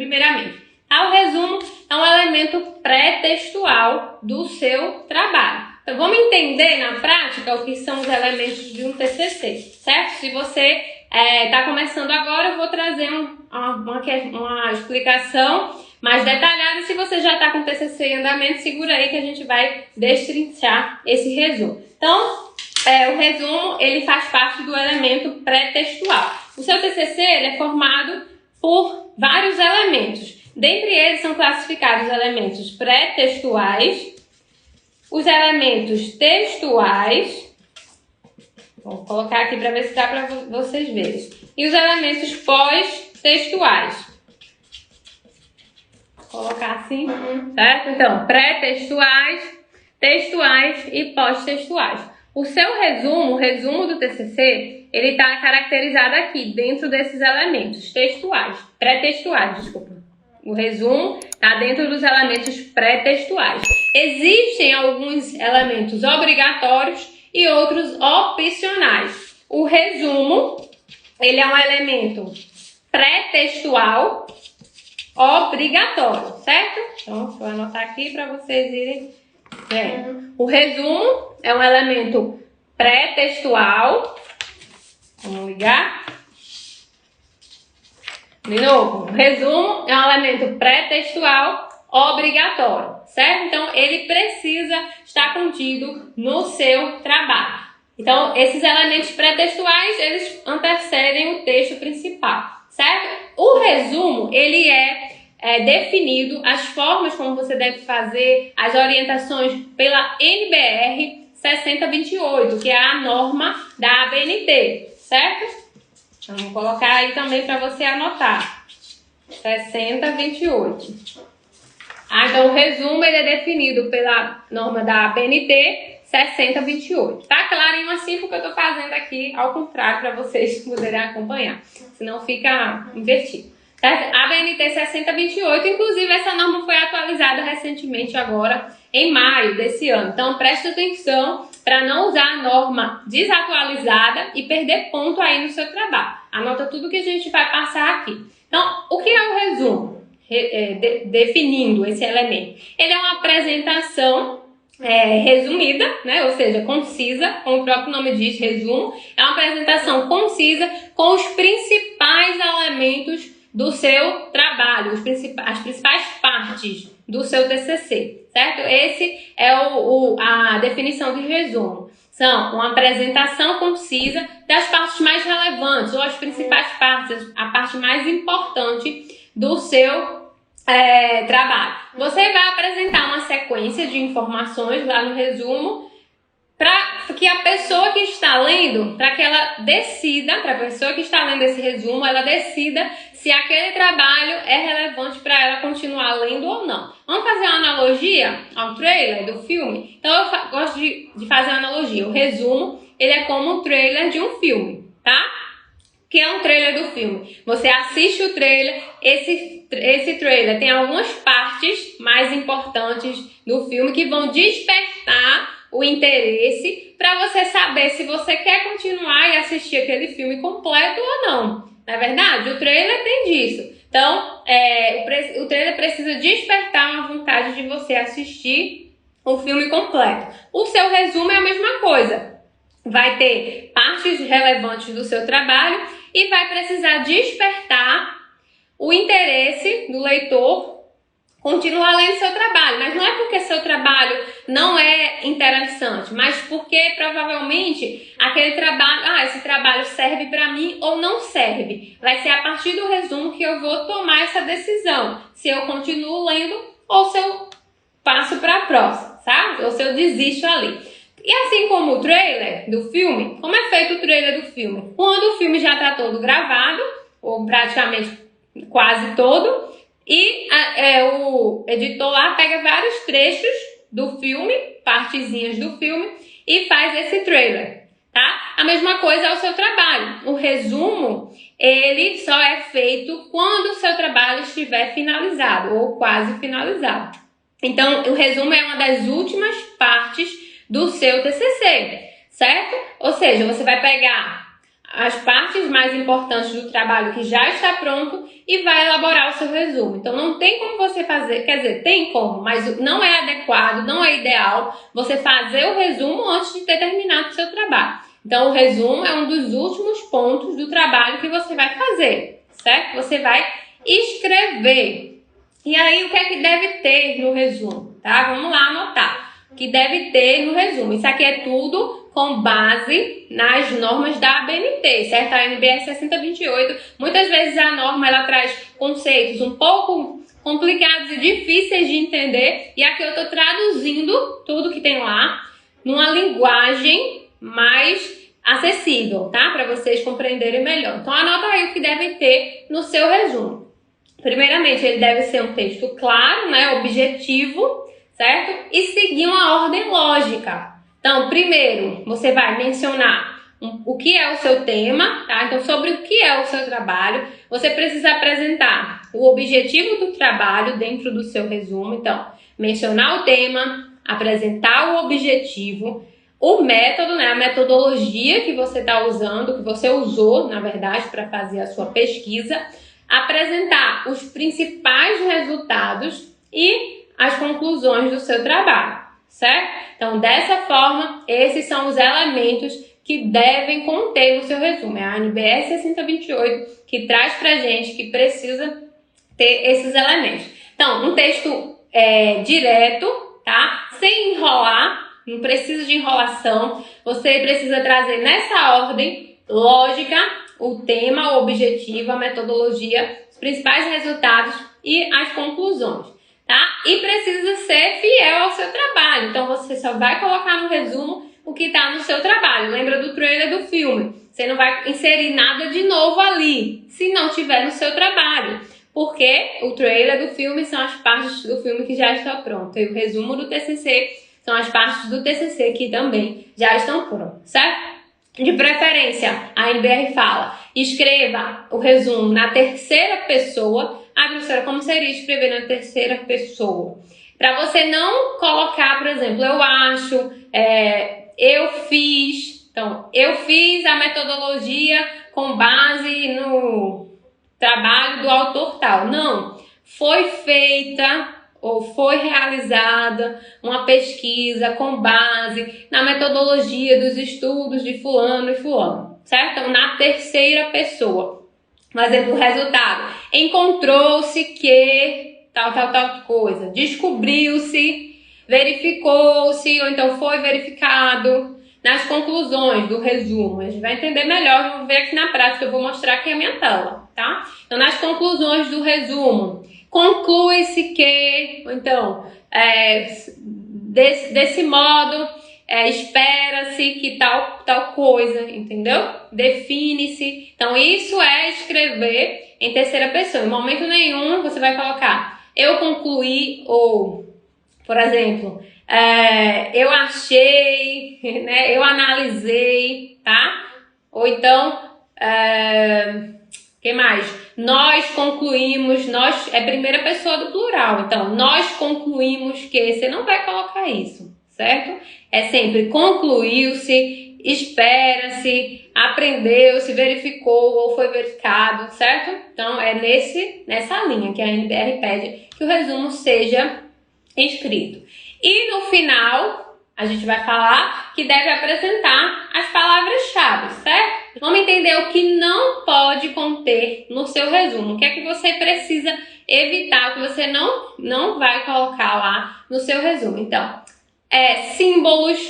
primeiramente. O resumo é um elemento pré-textual do seu trabalho. Então, vamos entender na prática o que são os elementos de um TCC, certo? Se você está começando agora, eu vou trazer uma explicação mais detalhada. Se você já está com o TCC em andamento, segura aí que a gente vai destrinchar esse resumo. Então, o resumo ele faz parte do elemento pré-textual. O seu TCC ele é formado por vários elementos. Dentre eles são classificados os elementos pré-textuais, os elementos textuais, vou colocar aqui para ver se dá para vocês verem, e os elementos pós-textuais. Vou colocar assim, certo? Então, pré-textuais, textuais e pós-textuais. O seu resumo, o resumo do TCC, ele está caracterizado aqui, dentro desses elementos textuais, pré-textuais, desculpa. O resumo está dentro dos elementos pré-textuais. Existem alguns elementos obrigatórios e outros opcionais. O resumo, ele é um elemento pré-textual obrigatório, certo? Então, vou anotar aqui para vocês irem vendo. O resumo é um elemento pré-textual. Vamos ligar. De novo, o resumo é um elemento pré-textual obrigatório, certo? Então, ele precisa estar contido no seu trabalho. Então, esses elementos pré-textuais, eles antecedem o texto principal, certo? O resumo, ele é definido, as formas como você deve fazer, as orientações pela NBR 6028, que é a norma da ABNT, certo? Então, vou colocar aí também para você anotar. 6028. Então, o resumo ele é definido pela norma da ABNT 6028. Tá clarinho assim porque eu estou fazendo aqui ao contrário para vocês poderem acompanhar. Senão fica invertido. Certo? A ABNT 6028, inclusive essa norma foi atualizada recentemente agora em maio desse ano. Então, preste atenção para não usar a norma desatualizada e perder ponto aí no seu trabalho. Anota tudo que a gente vai passar aqui. Então, o que é o resumo? Definindo esse elemento. Ele é uma apresentação resumida, né? Ou seja, concisa, como o próprio nome diz, resumo. É uma apresentação concisa com os principais elementos do seu trabalho, as principais partes do seu TCC, certo? Esse é a definição de resumo. São uma apresentação concisa das partes mais relevantes, ou as principais partes, a parte mais importante do seu trabalho. Você vai apresentar uma sequência de informações lá no resumo para que a pessoa que está lendo, para que ela decida, para a pessoa que está lendo esse resumo, ela decida se aquele trabalho é relevante para ela continuar lendo ou não. Vamos fazer uma analogia ao trailer do filme? Então eu gosto de fazer uma analogia. O resumo, ele é como um trailer de um filme, tá? O que é um trailer do filme? Você assiste o trailer, esse trailer tem algumas partes mais importantes do filme que vão despertar o interesse para você saber se você quer continuar e assistir aquele filme completo ou não. Não é verdade? O trailer tem disso. Então, o trailer precisa despertar uma vontade de você assistir o filme completo. O seu resumo é a mesma coisa. Vai ter partes relevantes do seu trabalho e vai precisar despertar o interesse do leitor continuar lendo seu trabalho, mas não é porque seu trabalho não é interessante, mas porque provavelmente aquele trabalho, esse trabalho serve para mim ou não serve. Vai ser a partir do resumo que eu vou tomar essa decisão, se eu continuo lendo ou se eu passo para a próxima, sabe? Ou se eu desisto ali. E assim como o trailer do filme, como é feito o trailer do filme? Quando o filme já está todo gravado, ou praticamente quase todo, e o editor lá pega vários trechos do filme, partezinhas do filme, e faz esse trailer, tá? A mesma coisa é o seu trabalho. O resumo, ele só é feito quando o seu trabalho estiver finalizado, ou quase finalizado. Então, o resumo é uma das últimas partes do seu TCC, certo? Ou seja, você vai pegar as partes mais importantes do trabalho que já está pronto e vai elaborar o seu resumo. Então não tem como você fazer, quer dizer, tem como, mas não é adequado, não é ideal você fazer o resumo antes de ter terminado o seu trabalho. Então o resumo é um dos últimos pontos do trabalho que você vai fazer, certo? Você vai escrever. E aí o que é que deve ter no resumo, tá? Vamos lá anotar. O que deve ter no resumo. Isso aqui é tudo com base nas normas da ABNT, certo? A NBR 6028, muitas vezes a norma ela traz conceitos um pouco complicados e difíceis de entender, e aqui eu estou traduzindo tudo que tem lá numa linguagem mais acessível, tá? Para vocês compreenderem melhor. Então anota aí o que deve ter no seu resumo. Primeiramente, ele deve ser um texto claro, né? Objetivo, certo? E seguir uma ordem lógica. Então, primeiro, você vai mencionar o que é o seu tema, tá? Então, sobre o que é o seu trabalho, você precisa apresentar o objetivo do trabalho dentro do seu resumo. Então, mencionar o tema, apresentar o objetivo, o método, né? A metodologia que você está usando, que você usou, na verdade, para fazer a sua pesquisa, apresentar os principais resultados e as conclusões do seu trabalho, certo? Então, dessa forma, esses são os elementos que devem conter no seu resumo. É a NBR 6028 que traz pra gente que precisa ter esses elementos. Então, um texto direto, tá? Sem enrolar, não precisa de enrolação. Você precisa trazer nessa ordem lógica o tema, o objetivo, a metodologia, os principais resultados e as conclusões, tá? E precisa ser fiel ao seu trabalho. Então, você só vai colocar no resumo o que está no seu trabalho. Lembra do trailer do filme? Você não vai inserir nada de novo ali, se não tiver no seu trabalho. Porque o trailer do filme são as partes do filme que já estão prontas. E o resumo do TCC são as partes do TCC que também já estão prontas, certo? De preferência, a NBR fala, escreva o resumo na terceira pessoa. Ah, professora, como seria escrever na terceira pessoa? Para você não colocar, por exemplo, eu acho, eu fiz. Então, eu fiz a metodologia com base no trabalho do autor tal. Não, foi feita ou foi realizada uma pesquisa com base na metodologia dos estudos de fulano e fulano, certo? Então, na terceira pessoa, fazendo o resultado, encontrou-se que tal coisa, descobriu-se, verificou-se, ou então foi verificado. Nas conclusões do resumo, a gente vai entender melhor, vamos ver aqui na prática, eu vou mostrar aqui a minha tela, tá? Então, nas conclusões do resumo, conclui-se que, ou então, desse modo, espera-se que tal coisa, entendeu? Define-se. Então, isso é escrever em terceira pessoa. Em momento nenhum, você vai colocar eu concluí, ou, por exemplo, eu achei, né? Eu analisei, tá? Ou então, que mais? Nós concluímos, é primeira pessoa do plural, então nós concluímos que, você não vai colocar isso, certo? É sempre concluiu-se, espera-se, aprendeu-se, verificou ou foi verificado, certo? Então é nessa linha que a NBR pede que o resumo seja escrito. E no final, a gente vai falar que deve apresentar as palavras-chave, certo? Vamos entender o que não pode conter no seu resumo. O que é que você precisa evitar, o que você não vai colocar lá no seu resumo. Então, símbolos,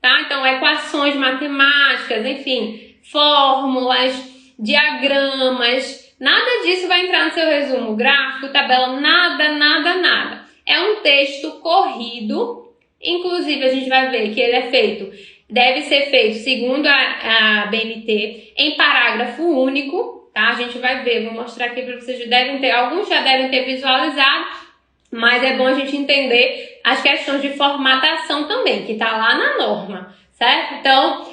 tá? Então, equações matemáticas, enfim, fórmulas, diagramas. Nada disso vai entrar no seu resumo. Gráfico, tabela, nada. É um texto corrido, inclusive a gente vai ver que ele deve ser feito, segundo a BNT, em parágrafo único, tá? A gente vai ver, vou mostrar aqui para vocês, alguns já devem ter visualizado, mas é bom a gente entender as questões de formatação também, que tá lá na norma, certo? Então,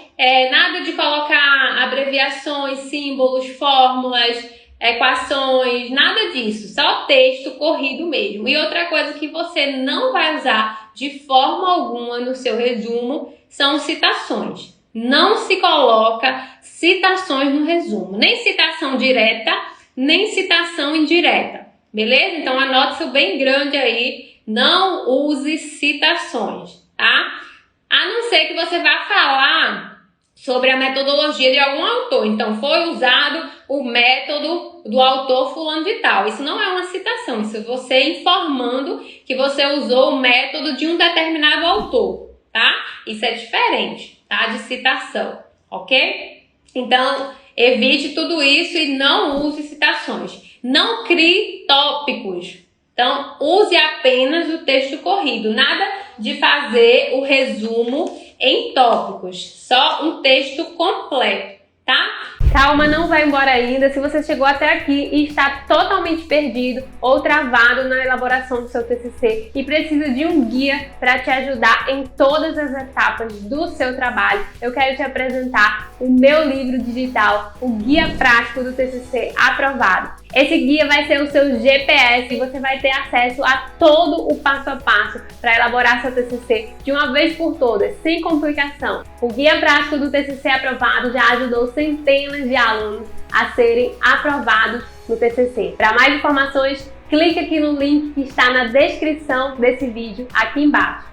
nada de colocar abreviações, símbolos, fórmulas, equações, nada disso, só texto corrido mesmo. E outra coisa que você não vai usar de forma alguma no seu resumo são citações. não se coloca citações no resumo, nem citação direta, nem citação indireta, beleza? Então anote isso bem grande aí, não use citações, tá? A não ser que você vá falar sobre a metodologia de algum autor. Então, foi usado o método do autor fulano de tal. Isso não é uma citação, isso é você informando que você usou o método de um determinado autor, tá? Isso é diferente, tá? De citação, ok? Então, evite tudo isso e não use citações. Não crie tópicos. Então, use apenas o texto corrido. Nada de fazer o resumo em tópicos. Só um texto completo, tá? Calma, não vai embora ainda. Se você chegou até aqui e está totalmente perdido ou travado na elaboração do seu TCC e precisa de um guia para te ajudar em todas as etapas do seu trabalho, eu quero te apresentar o meu livro digital, o Guia Prático do TCC Aprovado. Esse guia vai ser o seu GPS e você vai ter acesso a todo o passo a passo para elaborar seu TCC de uma vez por todas, sem complicação. O Guia Prático do TCC Aprovado já ajudou centenas de alunos a serem aprovados no TCC. Para mais informações, clique aqui no link que está na descrição desse vídeo aqui embaixo.